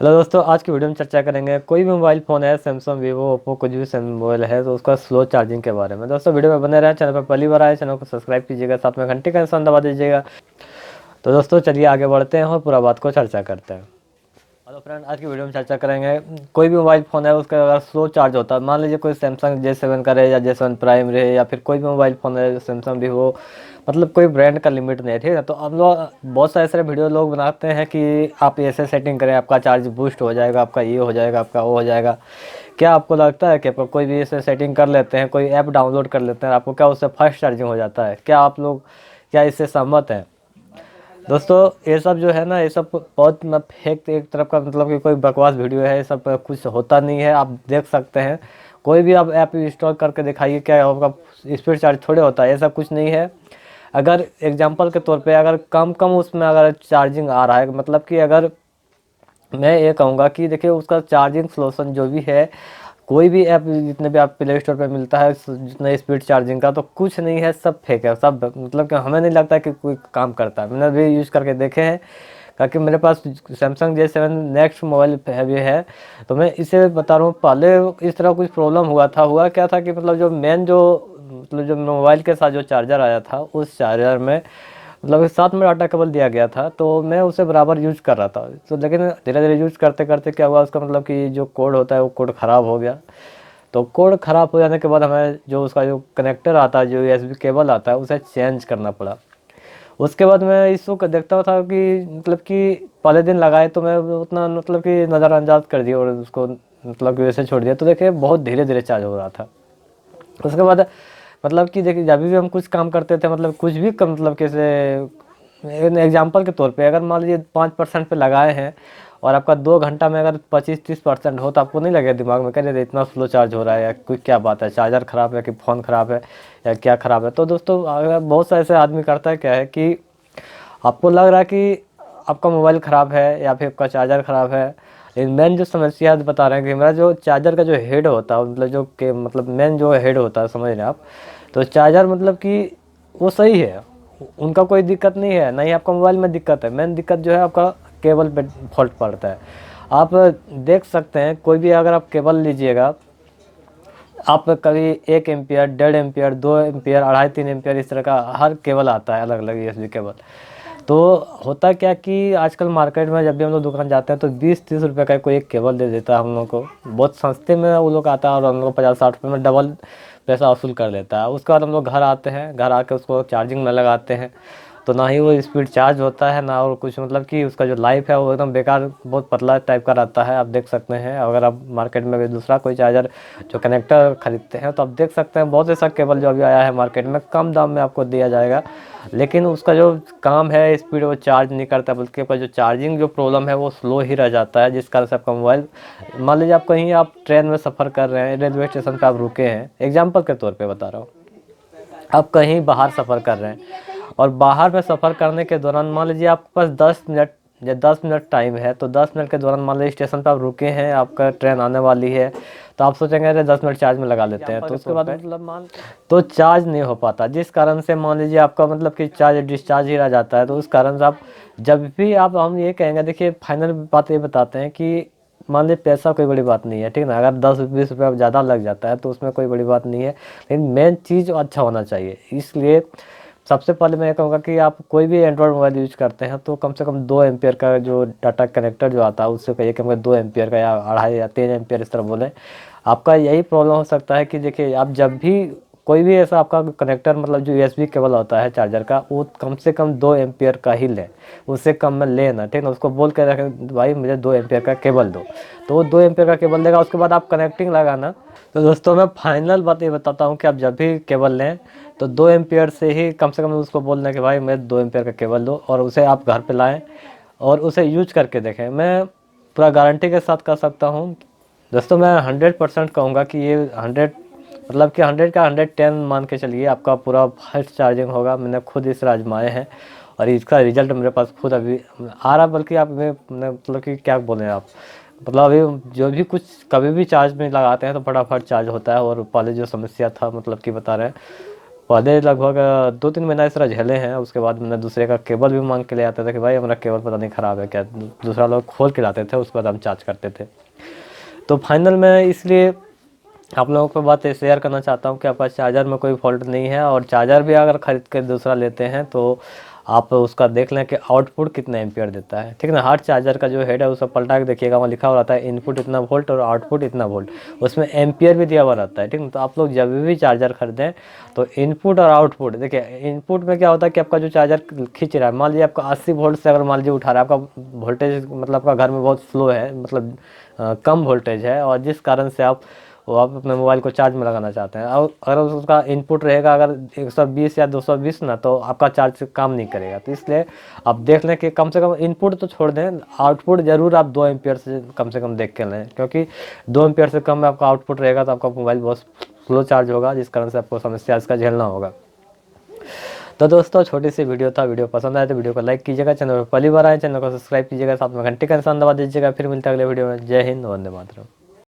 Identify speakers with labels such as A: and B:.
A: Hello दोस्तों, आज की वीडियो में चर्चा करेंगे कोई भी मोबाइल फ़ोन है, सैमसंग, वीवो, ओप्पो, कुछ भी मोबाइल है तो उसका स्लो चार्जिंग के बारे में। दोस्तों वीडियो में बने रहे। चैनल पर पहली बार आए, चैनल को सब्सक्राइब कीजिएगा, साथ में घंटी का निशान दबा दीजिएगा। तो दोस्तों चलिए आगे बढ़ते हैं और पूरा बात को चर्चा करते हैं। हेलो फ्रेंड, आज की वीडियो में चर्चा करेंगे कोई भी मोबाइल फ़ोन है उसका अगर स्लो चार्ज होता है। मान लीजिए कोई सैमसंग J7 का रहे या J7 प्राइम रहे या फिर कोई भी मोबाइल फ़ोन है सैमसंग, वीवो, मतलब कोई ब्रांड का लिमिट नहीं है, ठीक है। तो हम लोग बहुत सारे ऐसे वीडियो लोग बनाते हैं कि आप ऐसे सेटिंग करें, आपका चार्ज बूस्ट हो जाएगा, आपका ये हो जाएगा, आपका वो हो जाएगा। क्या आपको लगता है कि आप कोई भी ऐसे सेटिंग कर लेते हैं, कोई ऐप डाउनलोड कर लेते हैं, आपको क्या उससे फास्ट चार्जिंग हो जाता है? क्या आप लोग क्या इससे सहमत हैं? दोस्तों ये सब जो है ना, ये सब बहुत फेक एक तरफ का, मतलब कि कोई बकवास वीडियो है। ये सब कुछ होता नहीं है, आप देख सकते हैं। कोई भी आप ऐप इंस्टॉल करके दिखाइए, क्या आपका स्पीड चार्ज थोड़े होता है, ऐसा कुछ नहीं है। अगर एग्जांपल के तौर पे अगर कम कम उसमें अगर चार्जिंग आ रहा है, मतलब कि अगर मैं ये कहूँगा कि देखिए उसका चार्जिंग सॉल्यूशन जो भी है, कोई भी ऐप जितने भी आप प्ले स्टोर पे मिलता है जितना स्पीड चार्जिंग का, तो कुछ नहीं है, सब फेक है सब। मतलब कि हमें नहीं लगता कि कोई काम करता है। मैंने भी यूज़ करके देखे हैं, क्योंकि मेरे पास सैमसंग J7 नेक्स्ट मोबाइल है भी है। तो मैं इसे बता रहा हूँ, पहले इस तरह कुछ प्रॉब्लम हुआ क्या था कि मतलब जो मेन जो मतलब जो मोबाइल के साथ जो चार्जर आया था, उस चार्जर में मतलब साथ में डाटा केबल दिया गया था, तो मैं उसे बराबर यूज कर रहा था। तो लेकिन धीरे धीरे यूज करते करते क्या हुआ, उसका मतलब कि जो कोड होता है वो कोड ख़राब हो गया। तो कोड ख़राब हो जाने के बाद हमें जो उसका जो कनेक्टर आता है, जो USB केबल आता है, उसे चेंज करना पड़ा। उसके बाद मैं इस को देखता था कि मतलब कि पहले दिन लगाए तो मैं उतना मतलब कि नज़रअंदाज कर दिया और उसको मतलब कि वैसे छोड़ दिया। तो देखिए बहुत धीरे धीरे चार्ज हो रहा था। उसके बाद मतलब कि देखिए जब भी हम कुछ काम करते थे, मतलब कुछ भी कम, मतलब कैसे एग्जांपल के तौर पे अगर मान लीजिए 5% पे लगाए हैं और आपका 2 घंटा में अगर 25-30% हो, तो आपको नहीं लगेगा दिमाग में कह इतना स्लो चार्ज हो रहा है या कोई क्या बात है, चार्जर ख़राब है कि फ़ोन ख़राब है या क्या ख़राब है? तो दोस्तों अगर बहुत सारे ऐसे आदमी करता है क्या है कि आपको लग रहा है कि आपका मोबाइल ख़राब है या फिर आपका चार्जर ख़राब है, लेकिन मेन जो समस्या बता रहे हैं कि मेरा जो चार्जर का जो हेड होता है, मतलब जो कि मतलब मेन जो हेड होता है, समझ रहे हैं आप? तो चार्जर मतलब कि वो सही है, उनका कोई दिक्कत नहीं है, ना ही आपका मोबाइल में दिक्कत है। मेन दिक्कत जो है आपका केबल पे फॉल्ट पड़ता है। आप देख सकते हैं कोई भी अगर आप केबल लीजिएगा, आप कभी 1 एम्पियर, 1.5 एम्पियर, 2 एम्पियर, 2.5-3 एम्पियर, इस तरह का हर केबल आता है, अलग अलग USB केबल। तो होता क्या कि आजकल मार्केट में जब भी हम लोग दुकान जाते हैं तो 20-30 रुपये का कोई एक केबल दे देता है हम लोग को, बहुत सस्ते में वो लोग आता है, और हम लोग 50-60 रुपये में डबल पैसा वसूल कर लेता है। उसके बाद हम लोग घर आते हैं, घर आके उसको चार्जिंग में लगाते हैं, तो ना ही वो स्पीड चार्ज होता है ना और कुछ, मतलब कि उसका जो लाइफ है वो एकदम बेकार, बहुत पतला टाइप का रहता है। आप देख सकते हैं, अगर आप मार्केट में भी दूसरा कोई चार्जर जो कनेक्टर खरीदते हैं तो आप देख सकते हैं बहुत ऐसा केबल जो अभी आया है मार्केट में, कम दाम में आपको दिया जाएगा, लेकिन उसका जो काम है स्पीड वो चार्ज नहीं करता, बल्कि आपका जो चार्जिंग जो प्रॉब्लम है वो स्लो ही रह जाता है, जिस कारण से आपका मोबाइल, मान लीजिए आप कहीं आप ट्रेन में सफ़र कर रहे हैं, रेलवे स्टेशन पर आप रुके हैं, एग्जाम्पल के तौर पर बता रहा हूँ, आप कहीं बाहर सफ़र कर रहे हैं और बाहर में सफ़र करने के दौरान मान लीजिए आपके पास 10 मिनट या 10 मिनट टाइम है, तो 10 मिनट के दौरान मान लीजिए स्टेशन पर आप रुके हैं, आपका ट्रेन आने वाली है, तो आप सोचेंगे अरे 10 मिनट चार्ज में लगा लेते हैं, तो उसके बाद मतलब तो चार्ज नहीं हो पाता, जिस कारण से मान लीजिए आपका मतलब कि चार्ज डिस्चार्ज ही रह जाता है। तो उस कारण से आप जब भी आप, हम ये कहेंगे, देखिए फाइनल बात ये बताते हैं कि मान लीजिए पैसा कोई बड़ी बात नहीं है, ठीक ना, अगर 10-20 रुपये ज़्यादा लग जाता है तो उसमें कोई बड़ी बात नहीं है, लेकिन मेन चीज़ अच्छा होना चाहिए। इसलिए सबसे पहले मैं ये कहूँगा कि आप कोई भी एंड्रॉयड मोबाइल यूज करते हैं तो कम से कम 2 एम्पियर का जो डाटा कनेक्टर जो आता है उससे कहिए कि हमें 2 एम्पियर का या 2.5 या 3 एम्पियर इस तरह बोले। आपका यही प्रॉब्लम हो सकता है कि देखिए आप जब भी कोई भी ऐसा आपका कनेक्टर, मतलब जो USB केबल होता है चार्जर का, वो कम से कम 2 एम्पियर का ही लें, उससे कम में लेना, ठीक ना। उसको बोल के रखें भाई मुझे 2 एम्पियर का केबल दो, तो वो 2 एम्पियर का केबल देगा, उसके बाद आप कनेक्टिंग लगाना। तो दोस्तों मैं फाइनल बात ये बताता हूँ कि आप जब भी केबल लें तो 2 एम्पियर से ही कम से कम उसको बोलना कि भाई मैं 2 एम्पियर का केबल दो, और उसे आप घर पे लाएं और उसे यूज करके देखें। मैं पूरा गारंटी के साथ कह सकता हूँ दोस्तों, मैं 100% कहूँगा कि ये 100, मतलब कि 100 का 110 मान के चलिए, आपका पूरा फास्ट चार्जिंग होगा। मैंने खुद इसे आजमाए हैं और इसका रिजल्ट मेरे पास खुद अभी आ रहा, बल्कि आप मतलब कि क्या बोलें आप, मतलब अभी जो भी कुछ कभी भी चार्ज में लगाते हैं तो फटाफट चार्ज होता है। और पहले जो समस्या था, मतलब कि बता रहे हैं, पहले लगभग 2-3 महीना इस तरह झेले हैं। उसके बाद मैंने दूसरे का केबल भी मांग के ले आते थे कि भाई हमारा केबल पता नहीं ख़राब है क्या, दूसरा लोग खोल के लाते थे, उसके बाद हम चार्ज करते थे। तो फाइनल में इसलिए आप लोगों को बात शेयर करना चाहता हूँ कि आपका चार्जर में कोई फॉल्ट नहीं है, और चार्जर भी अगर ख़रीद कर दूसरा लेते हैं तो आप उसका देख लें कि आउटपुट कितना एम्पियर देता है, ठीक है ना। हर चार्जर का जो हेड है उसको पलटा के देखिएगा, वहाँ लिखा हुआ रहता है इनपुट इतना वोल्ट और आउटपुट इतना वोल्ट, उसमें एम्पियर भी दिया हुआ रहता है, ठीक है। तो आप लोग जब भी चार्जर खरीदें तो इनपुट और आउटपुट देखिए। इनपुट में क्या होता है कि आपका जो चार्जर खींच रहा है, मान लीजिए आपका 80 वोल्ट से अगर मान लीजिए उठा रहा है, आपका वोल्टेज मतलब आपका घर में बहुत स्लो है, मतलब कम वोल्टेज है, और जिस कारण से आप अपने मोबाइल को चार्ज में लगाना चाहते हैं, और अगर उसका इनपुट रहेगा अगर 120 या 220 ना, तो आपका चार्ज काम नहीं करेगा। तो इसलिए आप देख लें कि कम से कम इनपुट तो छोड़ दें, आउटपुट ज़रूर आप 2 एम्पियर से कम देख के लें, क्योंकि 2 एम्पियर से कम में आपका आउटपुट रहेगा तो आपका मोबाइल बहुत स्लो चार्ज होगा, जिस कारण से आपको समस्या इसका झेलना होगा। तो दोस्तों छोटी सी वीडियो था, वीडियो पसंद आए तो वीडियो को लाइक कीजिएगा, चैनल पर पहली बार आए चैनल को सब्सक्राइब कीजिएगा, साथ में घंटी का निशान दबा दीजिएगा। फिर मिलते हैं अगले वीडियो में। जय हिंद, वंदे मातरम।